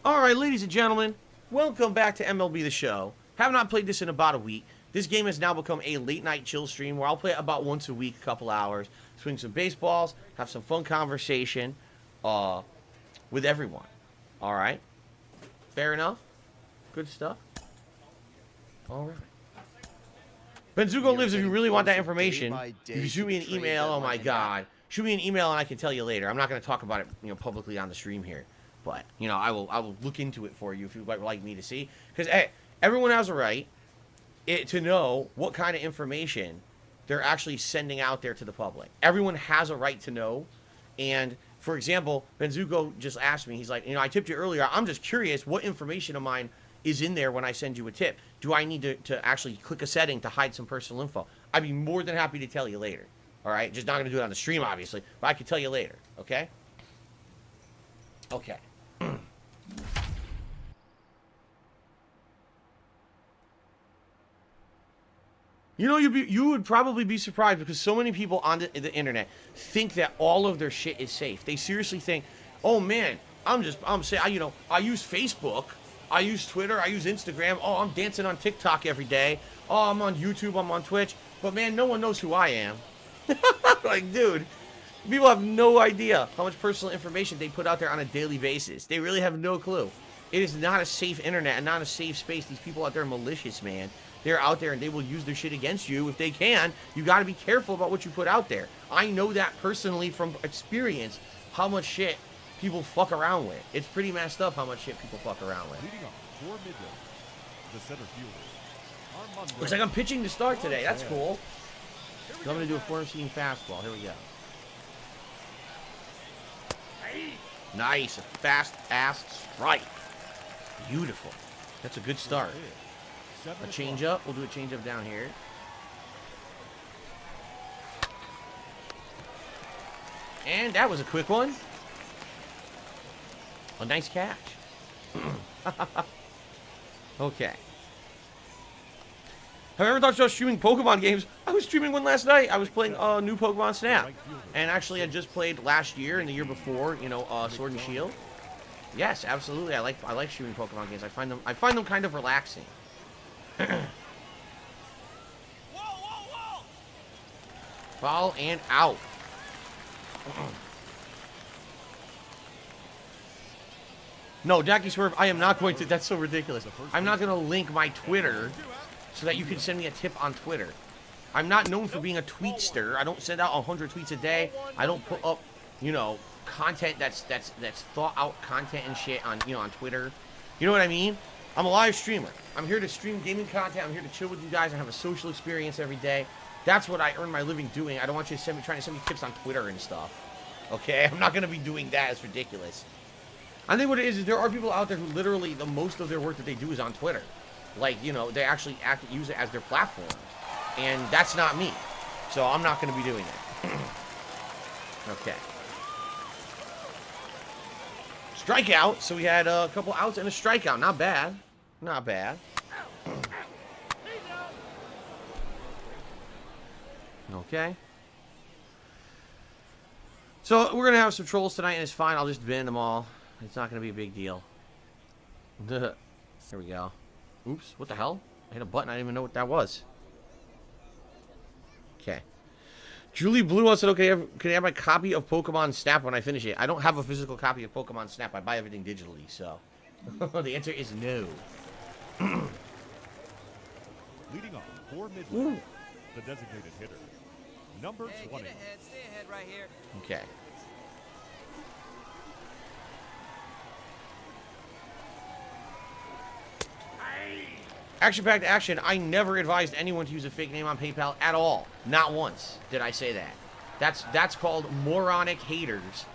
Alright, ladies and gentlemen, welcome back to MLB the Show. Have not played this in about a week. This game has now become a late night chill stream where I'll play it about once a week, a couple hours, swing some baseballs, have some fun conversation with everyone. Alright? Fair enough? Good stuff? Alright. Benzuko lives if you really want that information. If you shoot me an email, oh my god. Shoot me an email and I can tell you later. I'm not going to talk about it, publicly on the stream here. But, I will look into it for you if you'd like me to see. Because, hey, everyone has a right to know what kind of information they're actually sending out there to the public. Everyone has a right to know. And, for example, Benzuko just asked me, he's like, I tipped you earlier. I'm just curious what information of mine is in there when I send you a tip. Do I need to actually click a setting to hide some personal info? I'd be more than happy to tell you later. All right? Just not going to do it on the stream, obviously. But I can tell you later. Okay? Okay. You would probably be surprised because so many people on the internet think that all of their shit is safe. They seriously think, oh man, I use Facebook, I use Twitter, I use Instagram. Oh, I'm dancing on TikTok every day. Oh, I'm on YouTube, I'm on Twitch. But man, no one knows who I am. Like, dude, people have no idea how much personal information they put out there on a daily basis. They really have no clue. It is not a safe internet and not a safe space. These people out there are malicious, man. They're out there and they will use their shit against you if they can. You got to be careful about what you put out there. I know that personally from experience, how much shit people fuck around with. It's pretty messed up how much shit people fuck around with. Looks like I'm pitching to start today. That's cool. So I'm going to do a 4-seam fastball. Here we go. Nice. A fast-ass strike. Beautiful. That's a good start. A change-up. We'll do a change-up down here. And that was a quick one. A nice catch. Okay. Have I ever thought about streaming Pokemon games? I was streaming one last night. I was playing new Pokemon Snap. And actually, I just played last year and the year before, Sword and Shield. Yes, absolutely. I like streaming Pokemon games. I find them kind of relaxing. Foul and out. No, Jackie Swerve, I am not going to. That's so ridiculous. I'm not going to link my Twitter so that you can send me a tip on Twitter. I'm not known for being a tweetster. I don't send out 100 tweets a day. I don't put up, content that's thought out content and shit on on Twitter. You know what I mean? I'm a live streamer. I'm here to stream gaming content. I'm here to chill with you guys and have a social experience every day. That's what I earn my living doing. I don't want you to trying to send me tips on Twitter and stuff. Okay? I'm not going to be doing that. It's ridiculous. I think what it is there are people out there who literally, the most of their work that they do is on Twitter. Like, they actually use it as their platform. And that's not me. So I'm not going to be doing it. Okay. Strikeout. So we had a couple outs and a strikeout. Not bad. Not bad. Okay. So we're going to have some trolls tonight, and it's fine. I'll just bin them all. It's not going to be a big deal. There we go. Oops. What the hell? I hit a button. I didn't even know what that was. Okay. Julie Blue said, okay, can I have my copy of Pokemon Snap when I finish it? I don't have a physical copy of Pokemon Snap. I buy everything digitally, so. The answer is no. Leading off for Midland, the designated hitter, number 20. Stay ahead right here. Okay. Action-packed action. I never advised anyone to use a fake name on PayPal at all. Not once did I say that. That's called moronic haters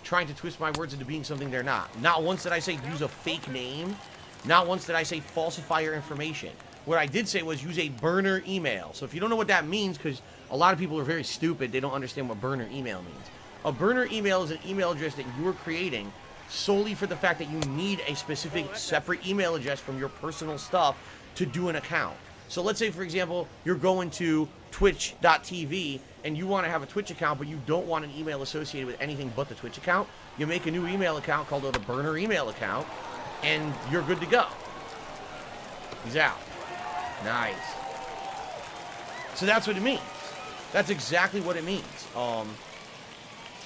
trying to twist my words into being something they're not. Not once did I say use a fake name. Not once did I say falsify your information. What I did say was use a burner email. So if you don't know what that means, because a lot of people are very stupid, they don't understand what burner email means. A burner email is an email address that you are creating solely for the fact that you need a specific separate email address from your personal stuff to do an account. So let's say, for example, you're going to twitch.tv and you want to have a Twitch account, but you don't want an email associated with anything but the Twitch account. You make a new email account called a burner email account, and you're good to go. He's out. Nice. So that's what it means. That's exactly what it means.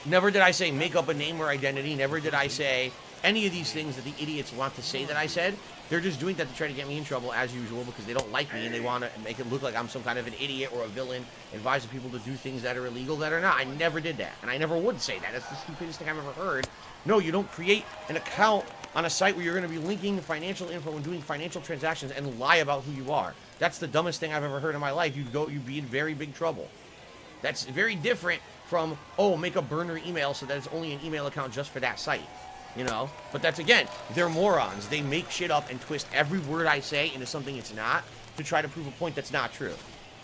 Never did I say make up a name or identity. Never did I say any of these things that the idiots want to say that I said. They're just doing that to try to get me in trouble, as usual, because they don't like me and they want to make it look like I'm some kind of an idiot or a villain, advising people to do things that are illegal that are not. I never did that, and I never would say that. That's the stupidest thing I've ever heard. No, you don't create an account on a site where you're going to be linking financial info and doing financial transactions and lie about who you are. That's the dumbest thing I've ever heard in my life. You'd be in very big trouble. That's very different from, oh, make a burner email so that it's only an email account just for that site. You know? But that's, again, they're morons. They make shit up and twist every word I say into something it's not to try to prove a point that's not true.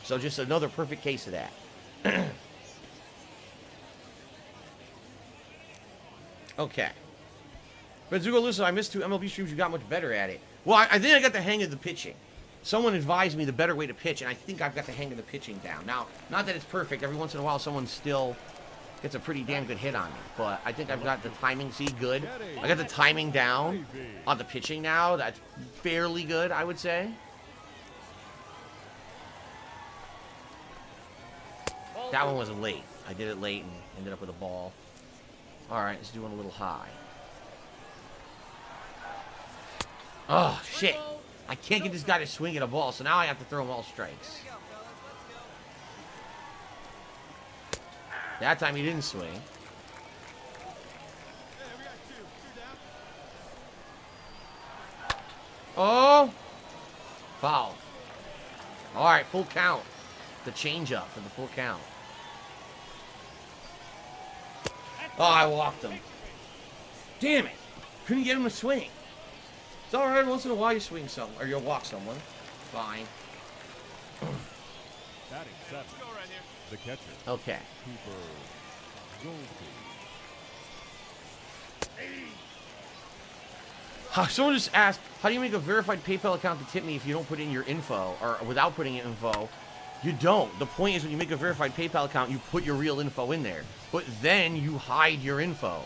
So just another perfect case of that. Okay. But Zugo, listen, I missed 2 MLB streams. You got much better at it. Well, I think I got the hang of the pitching. Someone advised me the better way to pitch, and I think I've got the hang of the pitching down. Now, not that it's perfect. Every once in a while, someone still gets a pretty damn good hit on me. But I think I've got the timing, see, good. I got the timing down on the pitching now. That's fairly good, I would say. That one was late. I did it late and ended up with a ball. All right, let's do one a little high. Oh, shit. I can't get this guy to swing at a ball, so now I have to throw him all strikes. That time he didn't swing. Oh! Foul. All right, full count. The changeup for the full count. Oh, I walked him. Damn it. Couldn't get him to swing. It's alright, once in a while you swing someone, or you'll walk someone. Fine. Batting seventh, the catcher. Okay. Someone just asked, how do you make a verified PayPal account to tip me if you don't put in your info, or without putting in info? You don't. The point is when you make a verified PayPal account, you put your real info in there. But then you hide your info.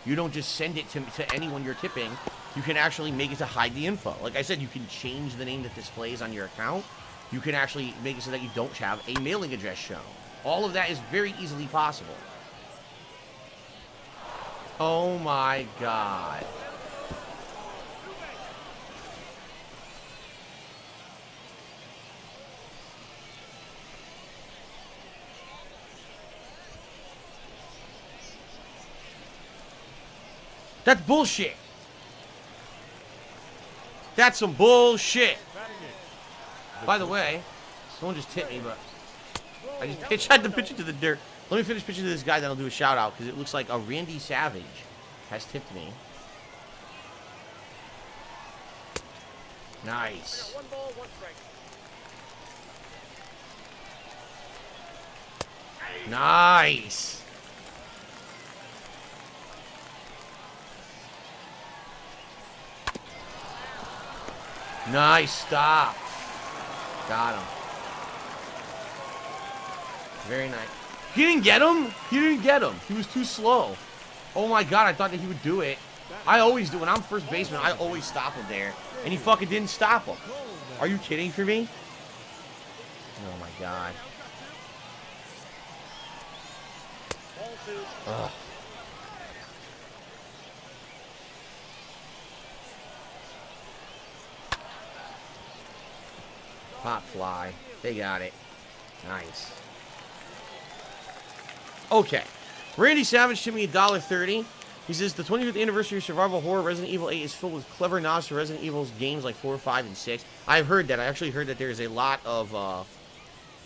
You don't just send it to anyone you're tipping. You can actually make it to hide the info. Like I said, you can change the name that displays on your account. You can actually make it so that you don't have a mailing address shown. All of that is very easily possible. Oh my God. That's bullshit. That's some bullshit. By the way, someone just hit me, but I just had to pitch it to the dirt. Let me finish pitching to this guy, then I'll do a shout out, because it looks like a Randy Savage has tipped me. Nice. Nice. Nice stop. Got him. Very nice. He didn't get him? He didn't get him. He was too slow. Oh my God, I thought that he would do it. I always do. When I'm first baseman, I always stop him there. And he fucking didn't stop him. Are you kidding for me? Oh my God. Ugh. Pop fly. They got it. Nice. Okay. Randy Savage tipped me $1.30. He says, the 25th anniversary of survival horror Resident Evil 8 is filled with clever nods to Resident Evil's games like 4, 5, and 6. I've heard that. I actually heard that there's a lot of,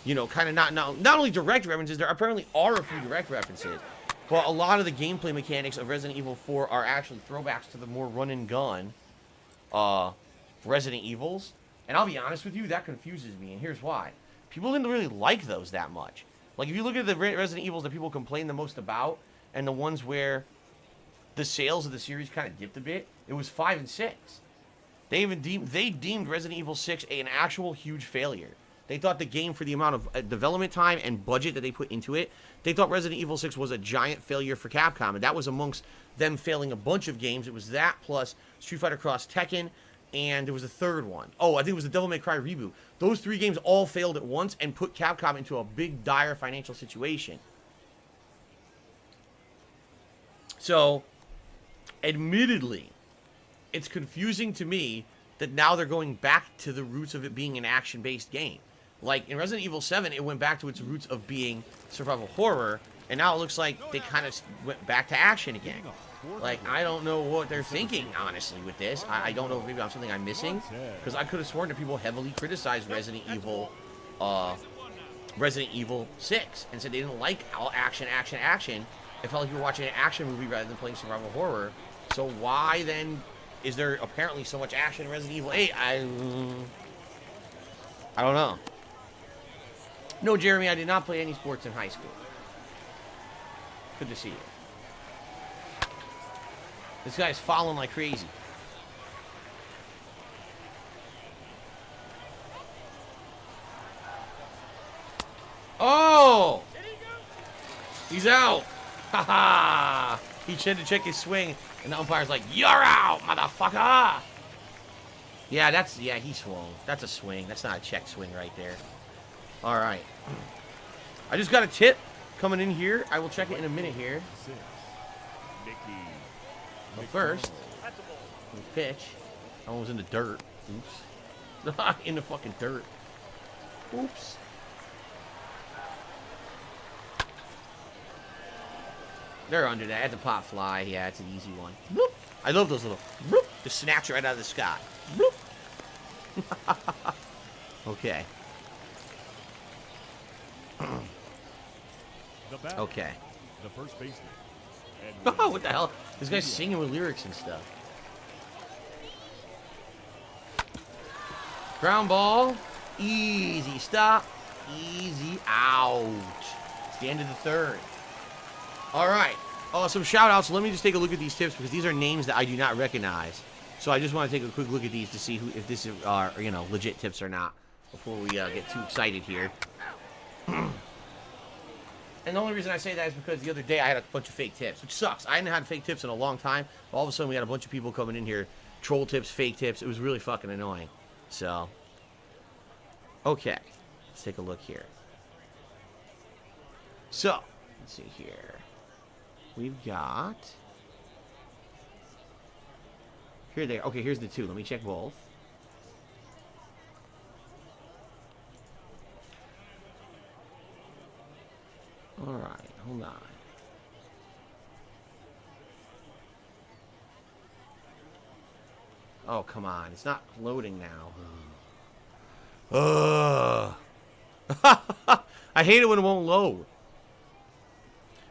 you know, kind of not only direct references, there apparently are a few direct references, but a lot of the gameplay mechanics of Resident Evil 4 are actually throwbacks to the more run-and-gun Resident Evils. And I'll be honest with you, that confuses me, and here's why. People didn't really like those that much. Like, if you look at the Resident Evils that people complain the most about, and the ones where the sales of the series kind of dipped a bit, it was 5 and 6. They deemed Resident Evil 6 an actual huge failure. They thought the game, for the amount of development time and budget that they put into it, they thought Resident Evil 6 was a giant failure for Capcom, and that was amongst them failing a bunch of games. It was that plus Street Fighter Cross Tekken, and there was a third one. Oh, I think it was the Devil May Cry reboot. Those 3 games all failed at once and put Capcom into a big, dire financial situation. So, admittedly, it's confusing to me that now they're going back to the roots of it being an action-based game. Like, in Resident Evil 7, it went back to its roots of being survival horror, and now it looks like they kind of went back to action again. Like, I don't know what they're thinking, honestly, with this. I don't know if maybe I'm something I'm missing, because I could have sworn that people heavily criticized Resident Evil 6, and said they didn't like all action. It felt like you were watching an action movie rather than playing survival horror. So why, then, is there apparently so much action in Resident Evil 8? I don't know. No, Jeremy, I did not play any sports in high school. Good to see you. This guy's following like crazy. Oh! He's out! Haha! He tried to check his swing, and the umpire's like, "You're out, motherfucker!" Yeah, he swung. That's a swing. That's not a check swing right there. Alright. I just got a tip coming in here. I will check it in a minute here. But first, pitch. I was in the dirt. Oops. In the fucking dirt. Oops. They're under that. That's a pop fly. Yeah, it's an easy one. Bloop. I love those little bloop. Just snatch it right out of the sky. Bloop. Okay. Okay. The first baseman. Oh, what the hell? This guy's singing with lyrics and stuff. Ground ball. Easy stop. Easy out. It's the end of the third. All right. Some shout outs. Let me just take a look at these tips because these are names that I do not recognize. So I just want to take a quick look at these to see if this are legit tips or not before we get too excited here. And the only reason I say that is because the other day I had a bunch of fake tips, which sucks. I hadn't had fake tips in a long time. All of a sudden we had a bunch of people coming in here, troll tips, fake tips. It was really fucking annoying. So, okay, let's take a look here. So, let's see here. We've got here they are. Okay, here's the 2. Let me check both. Alright, hold on. Oh, come on. It's not loading now. Ugh. I hate it when it won't load.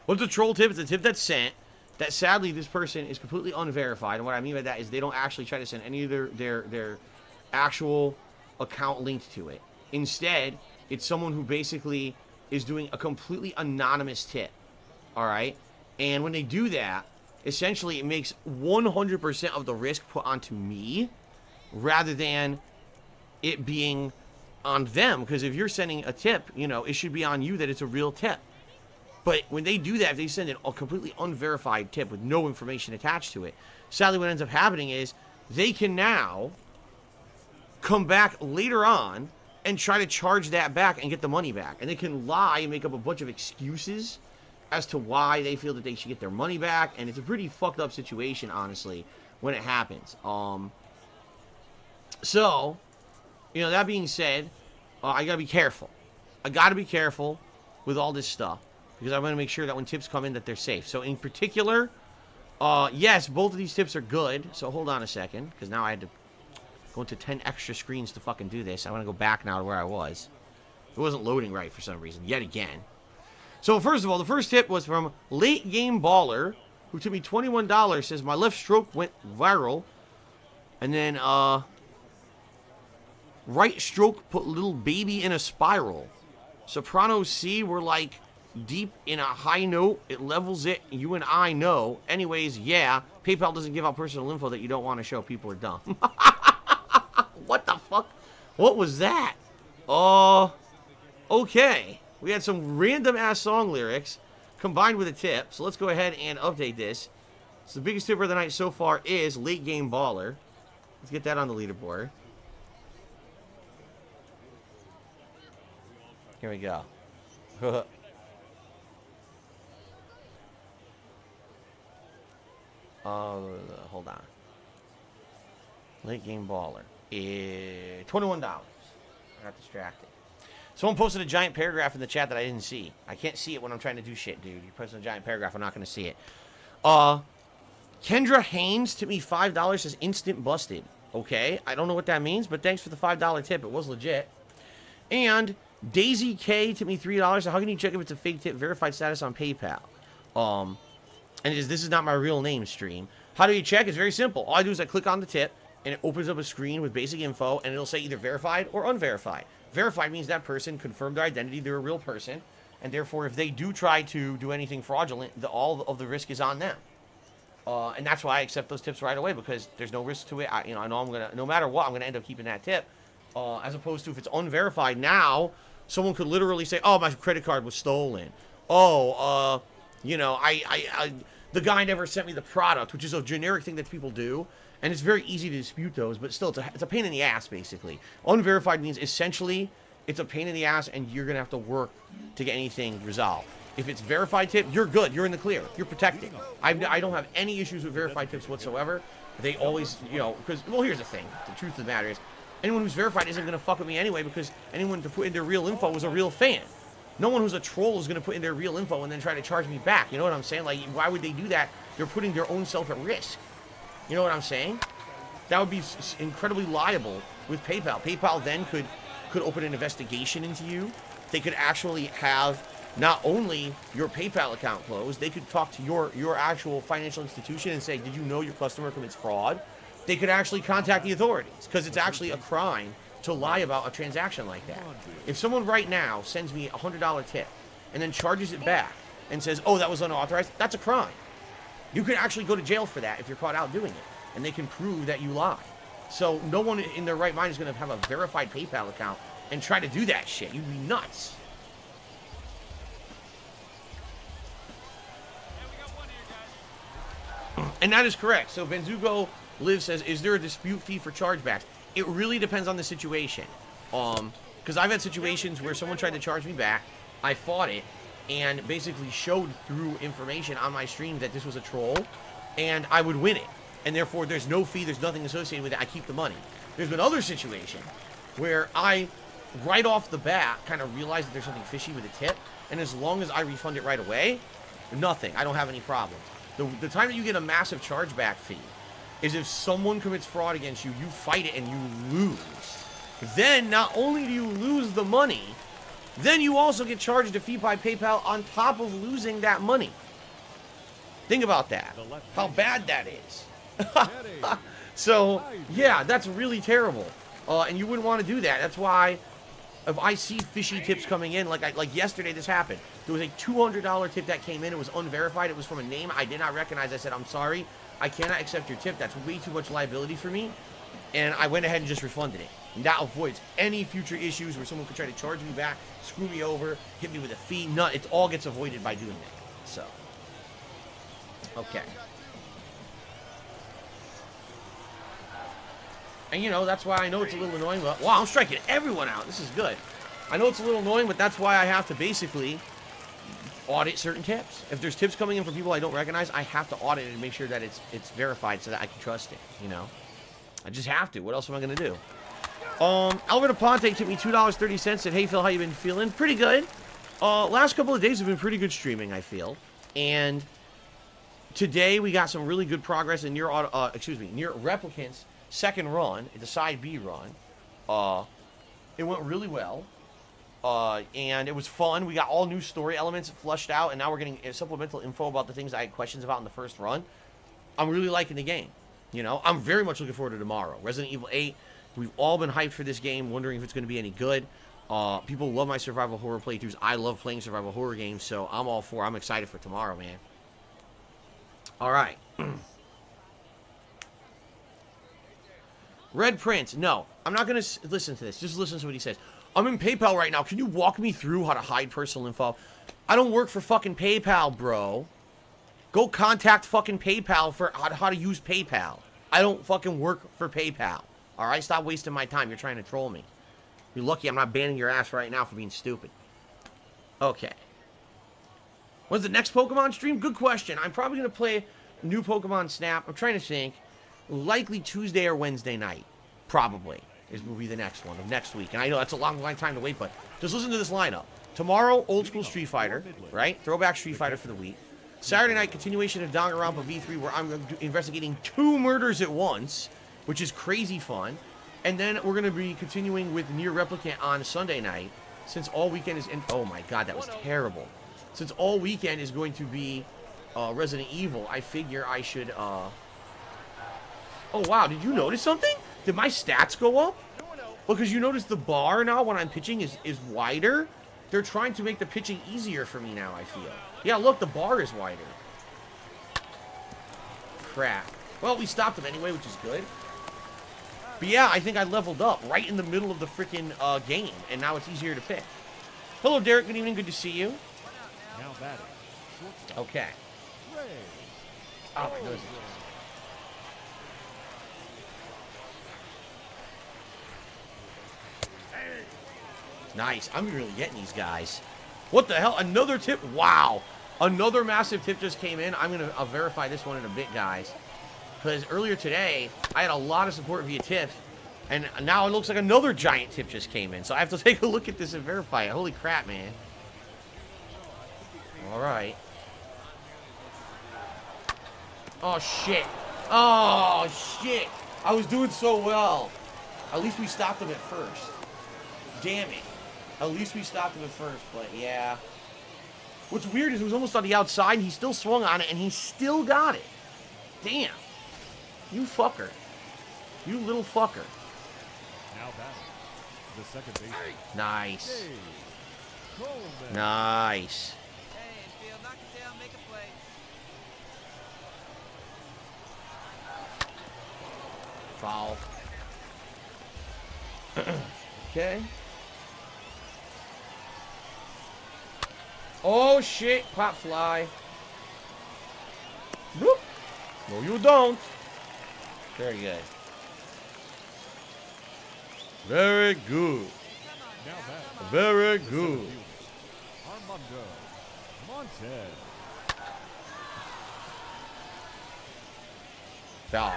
What's a troll tip? It's a tip that's sent that sadly this person is completely unverified. And what I mean by that is they don't actually try to send any of their actual account linked to it. Instead, it's someone who basically is doing a completely anonymous tip. Alright? And when they do that, essentially it makes 100% of the risk put onto me rather than it being on them. Because if you're sending a tip, it should be on you that it's a real tip. But when they do that, if they send in a completely unverified tip with no information attached to it, sadly what ends up happening is they can now come back later on and try to charge that back and get the money back. And they can lie and make up a bunch of excuses as to why they feel that they should get their money back. And it's a pretty fucked up situation, honestly, when it happens. So, that being said, I gotta be careful. I gotta be careful with all this stuff. Because I want to make sure that when tips come in that they're safe. So in particular, yes, both of these tips are good. So hold on a second. Because now I had to go into 10 extra screens to fucking do this. I want to go back now to where I was. It wasn't loading right for some reason. Yet again. So first of all, the first tip was from Late Game Baller, who took me $21. Says, my left stroke went viral. And then, right stroke put little baby in a spiral. Soprano C were like deep in a high note. It levels it. You and I know. Anyways, yeah. PayPal doesn't give out personal info that you don't want to show. People are dumb. What the fuck? What was that? Okay. We had some random ass song lyrics combined with a tip. So let's go ahead and update this So the biggest tipper of the night so far is Late Game Baller. Let's get that on the leaderboard. Here we go. Hold on. Late Game Baller is $21. I got distracted. Someone posted a giant paragraph in the chat that I didn't see. I can't see it when I'm trying to do shit, dude. You posted a giant paragraph, I'm not going to see it. Kendra Haynes tipped me $5, says instant busted. Okay, I don't know what that means, but thanks for the $5 tip. It was legit. And Daisy K tipped me $3. So how can you check if it's a fake tip? Verified status on PayPal. And this is not my real name stream. How do you check? It's very simple. All I do is I click on the tip, and it opens up a screen with basic info, and it'll say either verified or unverified. Verified means that person confirmed their identity, they're a real person, and therefore if they do try to do anything fraudulent, all of the risk is on them. And that's why I accept those tips right away, because there's no risk to it. I know I'm gonna, no matter what, I'm gonna end up keeping that tip. As opposed to if it's unverified, now someone could literally say, "Oh, my credit card was stolen." Oh, the guy never sent me the product, which is a generic thing that people do. And it's very easy to dispute those, but still, it's a pain in the ass, basically. Unverified means, essentially, it's a pain in the ass, and you're going to have to work to get anything resolved. If it's verified tip, you're good. You're in the clear. You're protected. I don't have any issues with verified tips whatsoever. They always, because, well, here's the thing. The truth of the matter is, anyone who's verified isn't going to fuck with me anyway, because anyone to put in their real info was a real fan. No one who's a troll is going to put in their real info and then try to charge me back. You know what I'm saying? Like, why would they do that? They're putting their own self at risk. You know what I'm saying? That would be incredibly liable with PayPal. PayPal then could open an investigation into you. They could actually have not only your PayPal account closed, they could talk to your actual financial institution and say, did you know your customer commits fraud? They could actually contact the authorities, because it's actually a crime to lie about a transaction like that. If someone right now sends me a $100 tip and then charges it back and says, oh, that was unauthorized, that's a crime. You could actually go to jail for that if you're caught out doing it, and they can prove that you lied. So no one in their right mind is going to have a verified PayPal account and try to do that shit. You'd be nuts. And that is correct. So Benzugo Live says, is there a dispute fee for chargebacks? It really depends on the situation. Because I've had situations where someone tried to charge me back, I fought it, and basically showed through information on my stream that this was a troll, and I would win it. And therefore, there's no fee, there's nothing associated with it, I keep the money. There's been other situations where I, right off the bat, kind of realized that there's something fishy with the tip, and as long as I refund it right away, nothing, I don't have any problems. The time that you get a massive chargeback fee is if someone commits fraud against you, you fight it and you lose. Then, not only do you lose the money, then you also get charged a fee by PayPal on top of losing that money. Think about that. How bad that is. So, yeah, that's really terrible. And you wouldn't want to do that. That's why if I see fishy tips coming in, like yesterday this happened. There was a $200 tip that came in. It was unverified. It was from a name I did not recognize. I said, I'm sorry. I cannot accept your tip. That's way too much liability for me. And I went ahead and just refunded it. And that avoids any future issues where someone could try to charge me back, screw me over, hit me with a fee. None. It all gets avoided by doing that. So, okay. And, that's why I know it's a little annoying. But, wow, I'm striking everyone out. This is good. I know it's a little annoying, but that's why I have to basically audit certain tips. If there's tips coming in from people I don't recognize, I have to audit it and make sure that it's verified so that I can trust it, I just have to. What else am I going to do? Alvin Aponte took me $2.30, said, hey, Phil, how you been feeling? Pretty good. Last couple of days have been pretty good streaming, I feel. And today we got some really good progress in Near Replicant's second run, the side B run. It went really well. And it was fun. We got all new story elements flushed out, and now we're getting supplemental info about the things I had questions about in the first run. I'm really liking the game. I'm very much looking forward to tomorrow. Resident Evil 8, we've all been hyped for this game, wondering if it's going to be any good. People love my survival horror playthroughs. I love playing survival horror games, so I'm excited for tomorrow, man. All right. Red Prince, no. I'm not going to listen to this. Just listen to what he says. I'm in PayPal right now. Can you walk me through how to hide personal info? I don't work for fucking PayPal, bro. Go contact fucking PayPal for how to use PayPal. I don't fucking work for PayPal. All right, stop wasting my time. You're trying to troll me. You're lucky I'm not banning your ass right now for being stupid. Okay. When's the next Pokemon stream? Good question. I'm probably going to play new Pokemon Snap. I'm trying to think. Likely Tuesday or Wednesday night. Probably. Will be the next one of next week. And I know that's a long time to wait, but just listen to this lineup. Tomorrow, old school Street Fighter, right? Throwback Street Fighter for the week. Saturday night, continuation of Danganronpa V3, where I'm investigating 2 murders at once, which is crazy fun. And then we're going to be continuing with Nier Replicant on Sunday night, since all weekend is in... Oh my god, that was terrible. Since all weekend is going to be Resident Evil, I figure I should... Oh wow, did you notice something? Did my stats go up? Well, because you notice the bar now when I'm pitching is wider. They're trying to make the pitching easier for me now, I feel. Yeah, look, the bar is wider. Crap. Well, we stopped him anyway, which is good. But yeah, I think I leveled up right in the middle of the freaking game, and now it's easier to pick. Hello, Derek. Good evening. Good to see you. Now batting. Okay. Oh, my nose. Nice. I'm really getting these guys. What the hell? Another tip? Wow. Another massive tip just came in. I'll verify this one in a bit, guys. Because earlier today, I had a lot of support via tips. And now it looks like another giant tip just came in. So I have to take a look at this and verify it. Holy crap, man. All right. Oh, shit. Oh, shit. I was doing so well. At least we stopped him at first. Damn it. At least we stopped him at first, but yeah. What's weird is it was almost on the outside, and he still swung on it, and he still got it. Damn. You fucker. You little fucker. Now batting. The second baseman. Nice. Hey, nice. Hey, infield, knock it down, make a play. Foul. Okay. Oh, shit. Pop fly. Boop. No, you don't. Very good. Very good. Now batting. Very The good. center fielder, Armando Montez. Foul.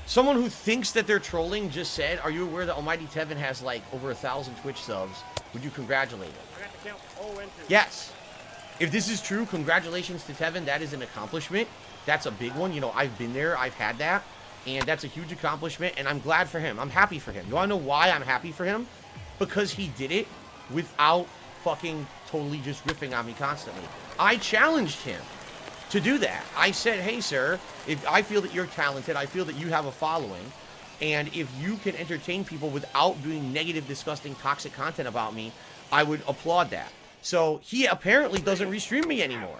Someone who thinks that they're trolling just said, are you aware that Almighty Tevin has like over 1,000 Twitch subs? Would you congratulate him? I got to count 0 and 2. Yes. If this is true, congratulations to Tevin. That is an accomplishment. That's a big one. You know, I've been there. I've had that. And that's a huge accomplishment. And I'm glad for him. I'm happy for him. You want to know why I'm happy for him? Because he did it without fucking totally just riffing on me constantly. I challenged him to do that. I said, hey, sir, if I feel that you're talented, I feel that you have a following, and if you can entertain people without doing negative, disgusting, toxic content about me, I would applaud that. So he apparently doesn't restream me anymore,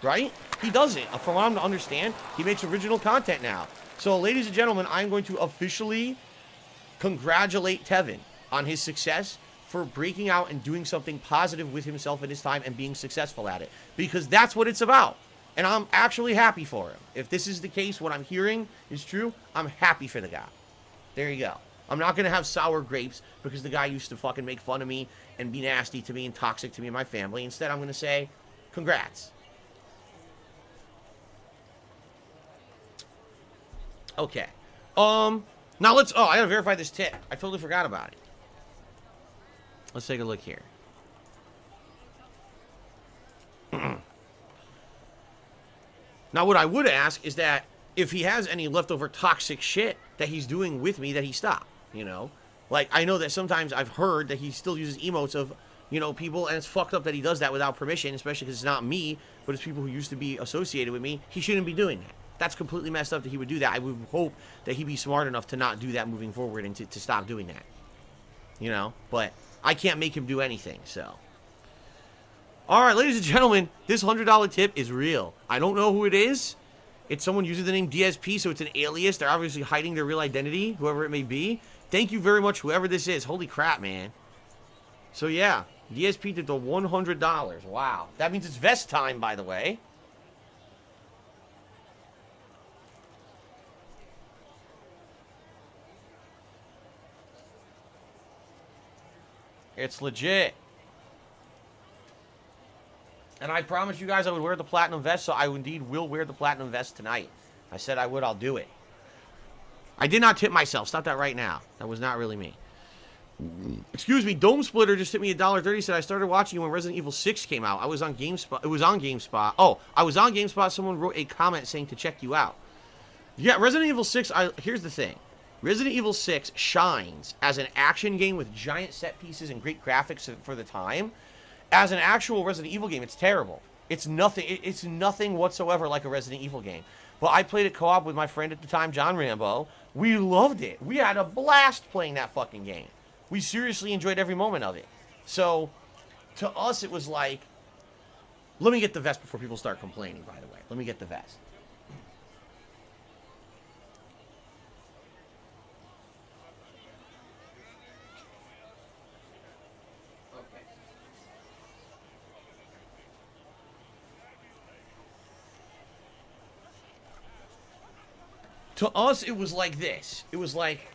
right? He doesn't. From what I'm to understand, he makes original content now. So, ladies and gentlemen, I'm going to officially congratulate Tevin on his success for breaking out and doing something positive with himself in his time and being successful at it. Because that's what it's about. And I'm actually happy for him. If this is the case, what I'm hearing is true, I'm happy for the guy. There you go. I'm not going to have sour grapes because the guy used to fucking make fun of me and be nasty to me and toxic to me and my family. Instead, I'm going to say, congrats. Okay. Now let's... Oh, I got to verify this tip. I totally forgot about it. Let's take a look here. Now, what I would ask is that if he has any leftover toxic shit that he's doing with me, that he stop, you know? Like, I know that sometimes I've heard that he still uses emotes of, you know, people, and it's fucked up that he does that without permission, especially because it's not me, but it's people who used to be associated with me. He shouldn't be doing that. That's completely messed up that he would do that. I would hope that he'd be smart enough to not do that moving forward and to stop doing that. You know? But I can't make him do anything, so... Alright, ladies and gentlemen, this $100 tip is real. I don't know who it is. It's someone using the name DSP, so it's an alias. They're obviously hiding their real identity, whoever it may be. Thank you very much, whoever this is. Holy crap, man. So, yeah, DSP did the $100. Wow. That means it's vest time, by the way. It's legit. And I promised you guys I would wear the platinum vest, so I indeed will wear the platinum vest tonight. I said I would, I'll do it. I did not tip myself. Stop that right now. That was not really me. Excuse me, Dome Splitter just hit me $1.30, said I started watching you when Resident Evil 6 came out. I was on GameSpot. It was on GameSpot. Oh, I was on GameSpot. Someone wrote a comment saying to check you out. Yeah, Resident Evil 6, here's the thing. Resident Evil 6 shines as an action game with giant set pieces and great graphics for the time. As an actual Resident Evil game, it's terrible. It's nothing. It's nothing whatsoever like a Resident Evil game. But I played it co-op with my friend at the time, John Rambo. We loved it. We had a blast playing that fucking game. We seriously enjoyed every moment of it. So, to us, it was like, let me get the vest before people start complaining, by the way. Let me get the vest. To us, it was like this. It was like,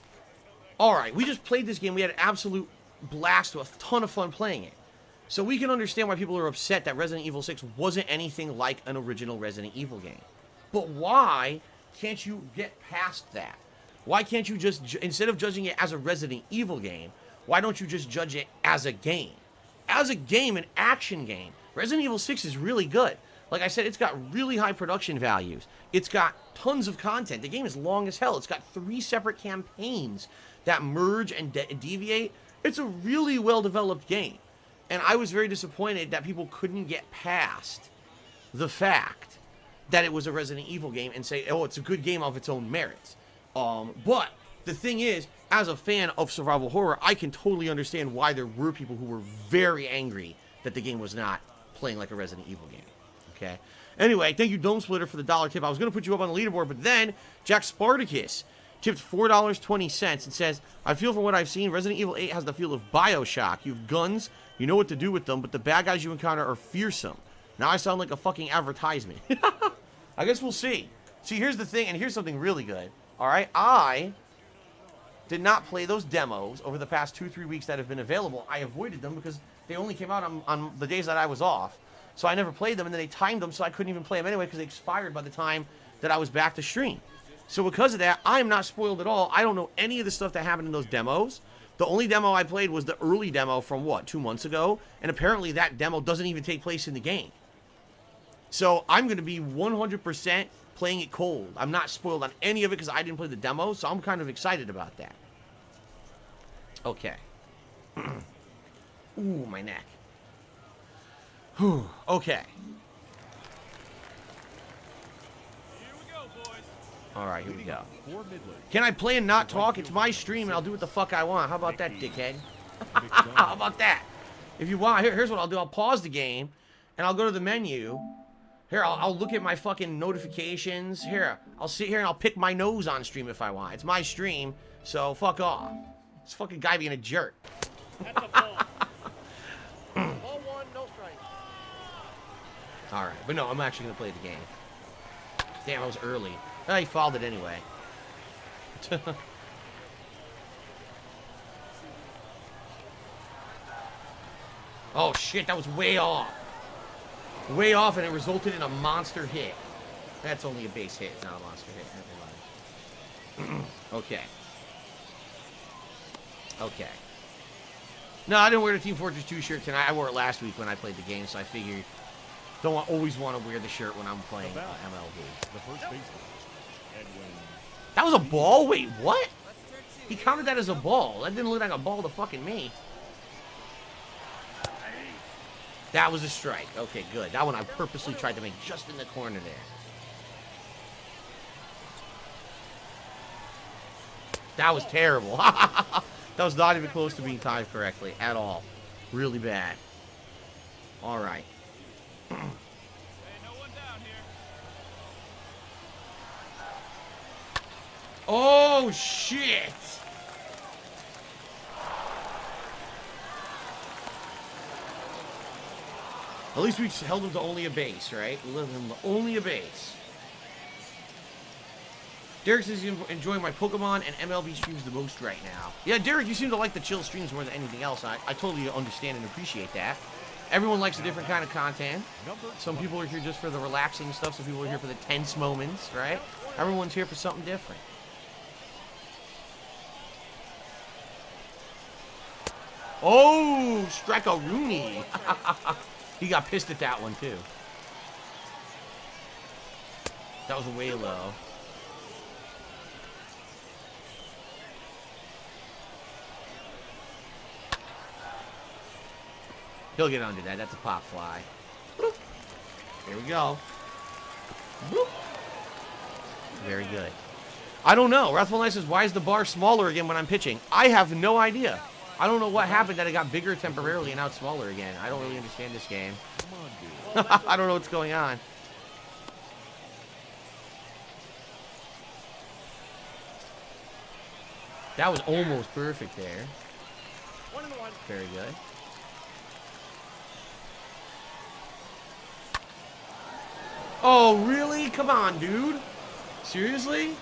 all right, we just played this game. We had an absolute blast, a ton of fun playing it. So we can understand why people are upset that Resident Evil 6 wasn't anything like an original Resident Evil game. But why can't you get past that? Why can't you just, instead of judging it as a Resident Evil game, why don't you just judge it as a game? As a game, an action game, Resident Evil 6 is really good. Like I said, it's got really high production values. It's got tons of content. The game is long as hell. It's got 3 separate campaigns that merge and deviate. It's a really well-developed game. And I was very disappointed that people couldn't get past the fact that it was a Resident Evil game and say, oh, it's a good game of its own merits. But the thing is, as a fan of survival horror, I can totally understand why there were people who were very angry that the game was not playing like a Resident Evil game. Okay. Anyway, thank you, Dome Splitter, for the $1 tip. I was going to put you up on the leaderboard, but then Jack Spartacus tipped $4.20 and says, I feel from what I've seen, Resident Evil 8 has the feel of Bioshock. You have guns, you know what to do with them, but the bad guys you encounter are fearsome. Now I sound like a fucking advertisement. I guess we'll see. See, here's the thing, and here's something really good. All right, I did not play those demos over the past 2-3 weeks that have been available. I avoided them because they only came out on the days that I was off. So I never played them, and then they timed them, so I couldn't even play them anyway because they expired by the time that I was back to stream. So because of that, I am not spoiled at all. I don't know any of the stuff that happened in those demos. The only demo I played was the early demo from, 2 months ago? And apparently that demo doesn't even take place in the game. So I'm going to be 100% playing it cold. I'm not spoiled on any of it because I didn't play the demo, so I'm kind of excited about that. Okay. Ooh, my neck. Whew. Okay. Alright, here we go. Can I play and not talk? It's my stream and I'll do what the fuck I want. How about that, dickhead? How about that? If you want, here's what I'll do. I'll pause the game and I'll go to the menu. Here, I'll look at my fucking notifications. Here, I'll sit here and I'll pick my nose on stream if I want. It's my stream, so fuck off. This fucking guy being a jerk. That's a ball. Ball one, no strike. Alright, but no, I'm actually going to play the game. Damn, I was early. Oh, he fouled it anyway. Oh shit, that was way off. Way off, and it resulted in a monster hit. That's only a base hit, it's not a monster hit. Never mind. Okay. Okay. No, I didn't wear the Team Fortress 2 shirt tonight. I wore it last week when I played the game, so I figured don't always want to wear the shirt when I'm playing MLB. The first baseman. That was a ball? Wait, what? He counted that as a ball. That didn't look like a ball to fucking me. That was a strike. Okay, good. That one I purposely tried to make just in the corner there. That was terrible. That was not even close to being timed correctly at all. Really bad. All right. Oh, shit. At least we held him to only a base, right? We left him to only a base. Derek says he's enjoying my Pokemon and MLB streams the most right now. Yeah, Derek, you seem to like the chill streams more than anything else. I totally understand and appreciate that. Everyone likes a different kind of content. Some people are here just for the relaxing stuff. Some people are here for the tense moments, right? Everyone's here for something different. Oh, Strike-a-Rooney. He got pissed at that one, too. That was way low. He'll get under that. That's a pop fly. Bloop. There we go. Bloop. Very good. I don't know. Wrathful Knight says, why is the bar smaller again when I'm pitching? I have no idea. I don't know what happened that it got bigger temporarily and now it's smaller again. I don't really understand this game. I don't know what's going on. That was almost perfect there. 1-1. Very good. Oh, really? Come on, dude. Seriously?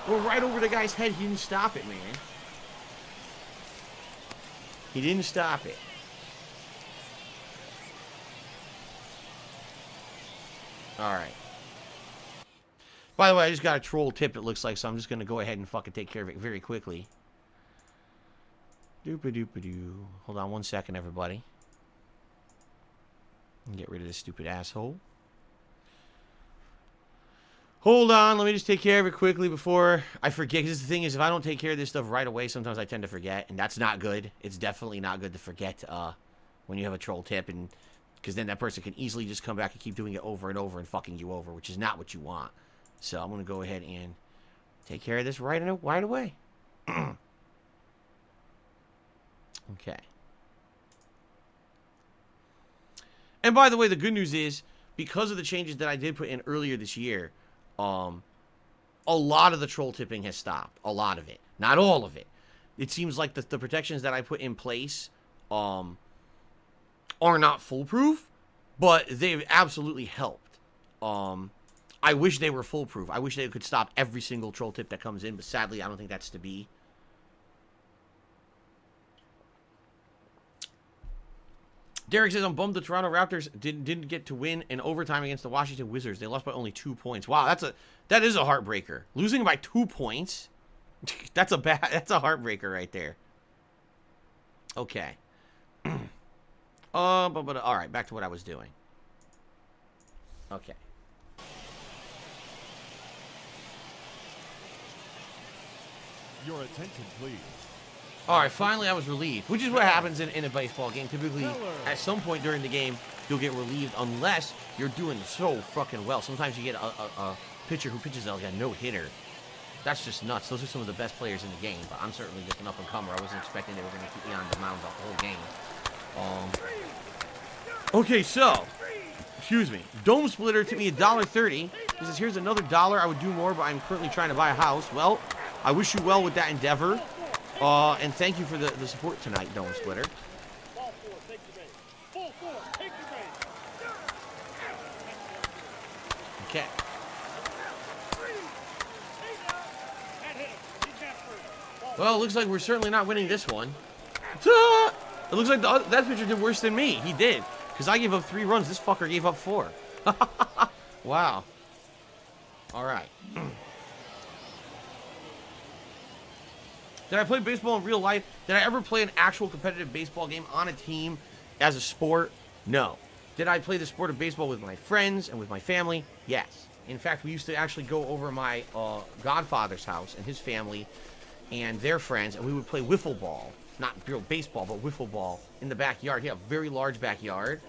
We're right over the guy's head. He didn't stop it, man. He didn't stop it. All right. By the way, I just got a troll tip, it looks like, so I'm just going to go ahead and fucking take care of it very quickly. Doop-a-doop-a-doo. Hold on 1 second, everybody. Get rid of this stupid asshole. Hold on, let me just take care of it quickly before I forget. Because the thing is, if I don't take care of this stuff right away, sometimes I tend to forget. And that's not good. It's definitely not good to forget when you have a troll tip. And because then that person can easily just come back and keep doing it over and over and fucking you over, which is not what you want. So I'm going to go ahead and take care of this right away. Okay. And by the way, the good news is, because of the changes that I did put in earlier this year, a lot of the troll tipping has stopped. A lot of it. Not all of it. It seems like the protections that I put in place are not foolproof, but they've absolutely helped. I wish they were foolproof. I wish they could stop every single troll tip that comes in, but sadly, I don't think that's to be. Derek says, I'm bummed the Toronto Raptors didn't get to win in overtime against the Washington Wizards. They lost by only 2 points. Wow, that is a heartbreaker. Losing by 2 points, that's a heartbreaker right there. Okay. All right, back to what I was doing. Okay. Your attention, please. All right, finally I was relieved, which is what happens in a baseball game. Typically, at some point during the game, you'll get relieved unless you're doing so fucking well. Sometimes you get a pitcher who pitches like a no-hitter. That's just nuts. Those are some of the best players in the game, but I'm certainly just an up-and-comer. I wasn't expecting they were going to keep me on the mound the whole game. Okay, so, excuse me. Dome Splitter took me $1.30. He says, here's another $1. I would do more, but I'm currently trying to buy a house. Well, I wish you well with that endeavor. And thank you for the support tonight, Dome Splitter. Okay. Well, it looks like we're certainly not winning this one. It looks like that pitcher did worse than me. He did. Because I gave up 3 runs. This fucker gave up 4. Wow. All right. Did I play baseball in real life? Did I ever play an actual competitive baseball game on a team as a sport? No. Did I play the sport of baseball with my friends and with my family? Yes. In fact, we used to actually go over my godfather's house and his family and their friends, and we would play wiffle ball. Not real baseball, but wiffle ball in the backyard. He had a very large backyard,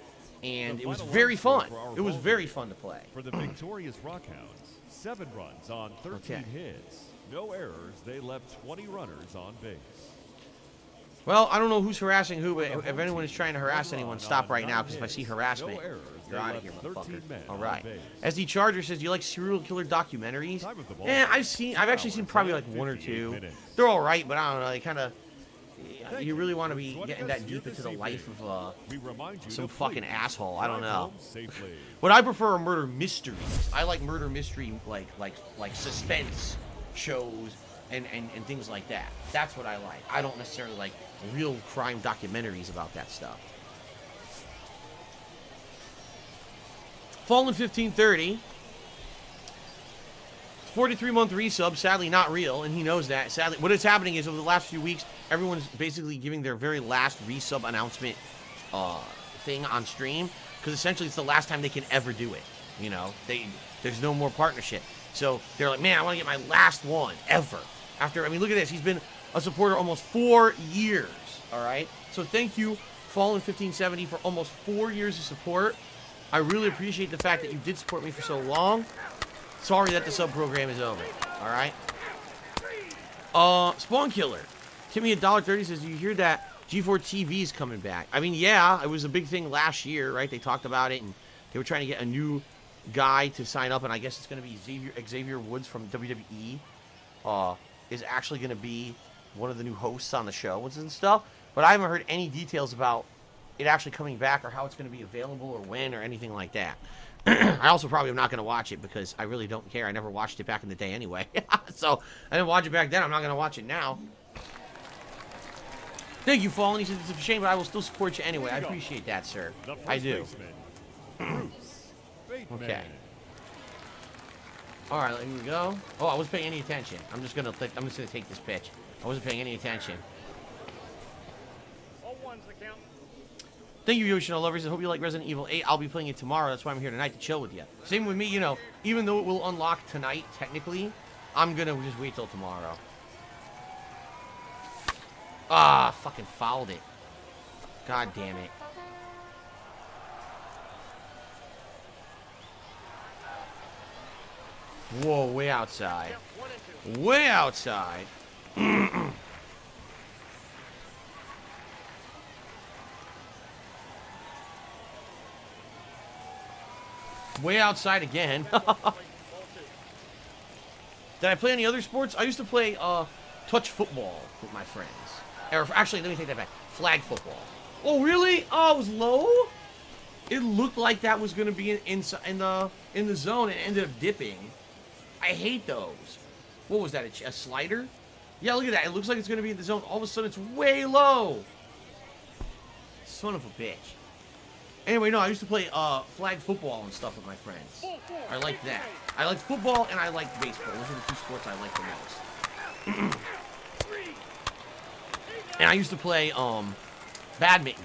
and it was very fun. It was very fun to play. For the victorious Rockhounds, 7 runs on 13 hits. No errors. They left 20 runners on base. Well, I don't know who's harassing who, but if anyone is trying to harass anyone, stop right now, because if I see harassment, you're out of here, motherfucker. All right. SD Charger says, do you like serial killer documentaries? I've actually seen probably like 1 or 2. They're all right, but I don't know. They kind of, you really want to be getting that deep into the life of We remind you some to fucking please asshole. I don't drive know. home safely. But I prefer murder mysteries. I like murder mystery, like suspense shows and things like that. That's what I like. I don't necessarily like real crime documentaries about that stuff. Fallen 1530. 43-month resub, sadly not real, and he knows that. Sadly, what is happening is over the last few weeks, everyone's basically giving their very last resub announcement thing on stream, because essentially it's the last time they can ever do it. You know, there's no more partnership. So they're like, man, I want to get my last one ever. After, I mean, look at this. He's been a supporter almost 4 years, all right? So thank you, Fallen 1570, for almost 4 years of support. I really appreciate the fact that you did support me for so long. Sorry that the sub program is over. All right. Spawn Killer. Timmy $1.30 says, you hear that G4 TV is coming back? I mean, yeah, it was a big thing last year, right? They talked about it, and they were trying to get a new guy to sign up, and I guess it's going to be Xavier Woods from WWE. Is actually going to be one of the new hosts on the show and stuff. But I haven't heard any details about it actually coming back or how it's going to be available or when or anything like that. I also probably am not going to watch it because I really don't care. I never watched it back in the day anyway. So I didn't watch it back then. I'm not going to watch it now. Thank you, Fallen. He said it's a shame, but I will still support you anyway. I appreciate that, sir. I do. Okay. All right, here we go. Oh, I wasn't paying any attention. I'm just gonna take this pitch. I wasn't paying any attention. All ones that count. Thank you, Yoshino Lovers. I hope you like Resident Evil 8. I'll be playing it tomorrow. That's why I'm here tonight to chill with you. Same with me, you know. Even though it will unlock tonight, technically, I'm gonna just wait till tomorrow. Ah, fucking fouled it. God damn it. Whoa, way outside. Way outside. Way outside again. Did I play any other sports? I used to play touch football with my friends. Or actually, let me take that back. Flag football. Oh, really? Oh, it was low? It looked like that was going to be in the zone and ended up dipping. I hate those. What was that, a slider? Yeah, look at that. It looks like it's going to be in the zone. All of a sudden, it's way low. Son of a bitch. Anyway, no, I used to play flag football and stuff with my friends. I like that. I like football and I like baseball. Those are the two sports I like the most. And I used to play badminton.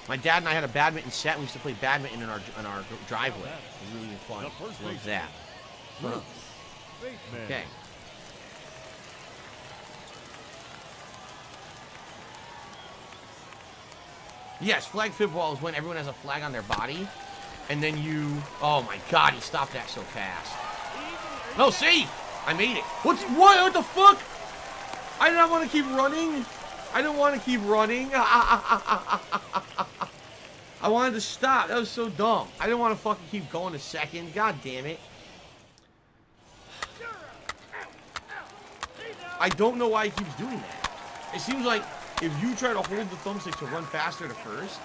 My dad and I had a badminton set. We used to play badminton in our driveway. It was really fun. Love that. Okay. Yes, flag football is when everyone has a flag on their body, and then you... Oh my god, he stopped that so fast. No, see? I made it. What the fuck? I did not want to keep running. I didn't want to keep running. I wanted to stop. That was so dumb. I didn't want to fucking keep going a second. God damn it. I don't know why he keeps doing that. It seems like if you try to hold the thumbstick to run faster to first,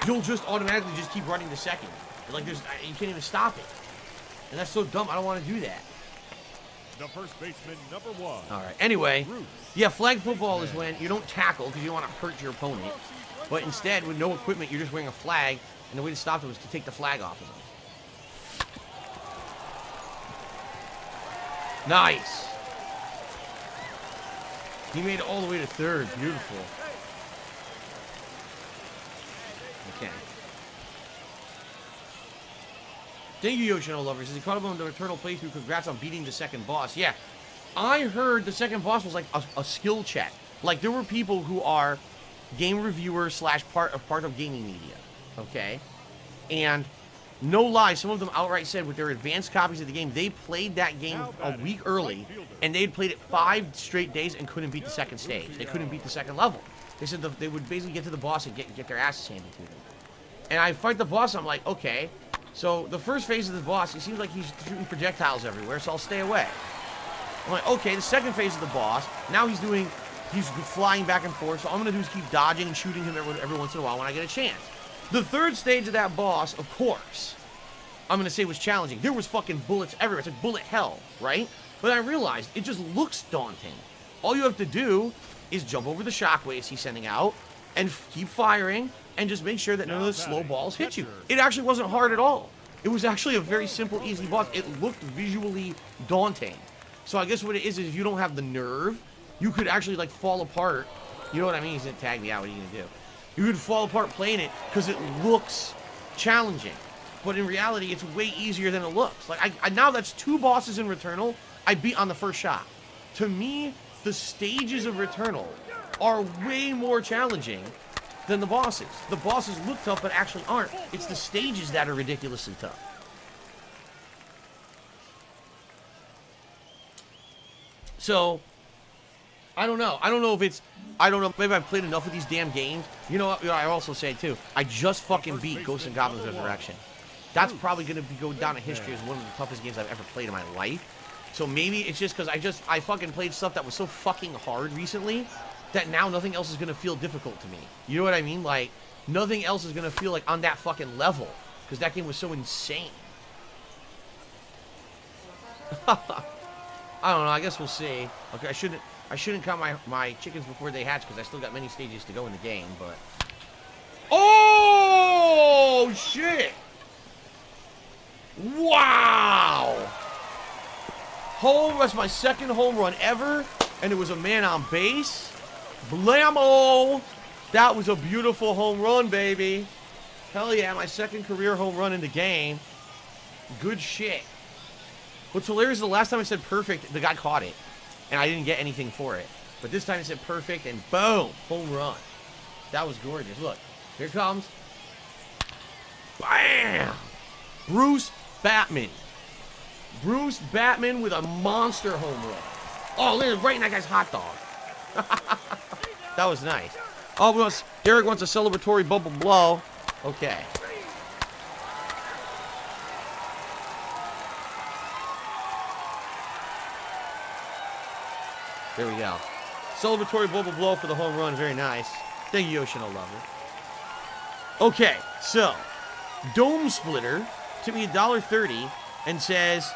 you'll just automatically just keep running to second. Like you can't even stop it. And that's so dumb. I don't want to do that. The first baseman, number 1. All right. Anyway, yeah, flag football is when you don't tackle because you don't want to hurt your opponent. But instead, with no equipment, you're just wearing a flag, and the way to stop it was to take the flag off of them. Nice. He made it all the way to third. Beautiful. Okay. Thank you, Yoshino Lovers. As he caught up on the Eternal playthrough, congrats on beating the second boss. Yeah. I heard the second boss was like a skill check. Like, there were people who are game reviewers slash part of gaming media. Okay? And no lie, some of them outright said with their advanced copies of the game, they played that game a week early, and they had played it 5 straight days and couldn't beat the second stage. They couldn't beat the second level. They said they would basically get to the boss and get their asses handed to them. And I fight the boss, I'm like, okay. So the first phase of the boss, it seems like he's shooting projectiles everywhere, so I'll stay away. I'm like, okay, the second phase of the boss, now he's doing He's flying back and forth, so all I'm going to do is keep dodging and shooting him every once in a while when I get a chance. The third stage of that boss, of course, I'm going to say was challenging. There was fucking bullets everywhere. It's like bullet hell, right? But I realized it just looks daunting. All you have to do is jump over the shockwaves he's sending out and keep firing and just make sure that none of the slow balls hit you. It actually wasn't hard at all. It was actually a very simple, easy boss. It looked visually daunting. So I guess what it is if you don't have the nerve, you could actually like fall apart. You know what I mean? He's gonna tag me out. What are you gonna do? You could fall apart playing it because it looks challenging. But in reality, it's way easier than it looks. Like I now that's 2 bosses in Returnal I beat on the first shot. To me, the stages of Returnal are way more challenging than the bosses. The bosses look tough, but actually aren't. It's the stages that are ridiculously tough. So, I don't know. I don't know if it's... I don't know. Maybe I've played enough of these damn games. You know what? I also say, too. I just fucking beat Ghosts and Goblins Resurrection. That's probably going to go down in history as one of the toughest games I've ever played in my life. So maybe it's just because I fucking played stuff that was so fucking hard recently that now nothing else is going to feel difficult to me. You know what I mean? Like, nothing else is going to feel like on that fucking level. Because that game was so insane. I don't know. I guess we'll see. Okay, I shouldn't count my chickens before they hatch because I still got many stages to go in the game, but... Oh, shit! Wow! That's my second home run ever, and it was a man on base. Blammo! That was a beautiful home run, baby. Hell yeah, my second career home run in the game. Good shit. What's hilarious is the last time I said perfect, the guy caught it. And I didn't get anything for it. But this time I said perfect, and boom! Home run. That was gorgeous. Look, here it comes. Bam! Bruce Batman. Bruce Batman with a monster home run. Oh, look, it's right in that guy's hot dog. That was nice. Oh, Derek wants a celebratory bubble blow. Okay. There we go. Celebratory bubble blow for the home run. Very nice. Thank you, Yoshino Lover. Okay, so Dome Splitter took me $1.30 and says,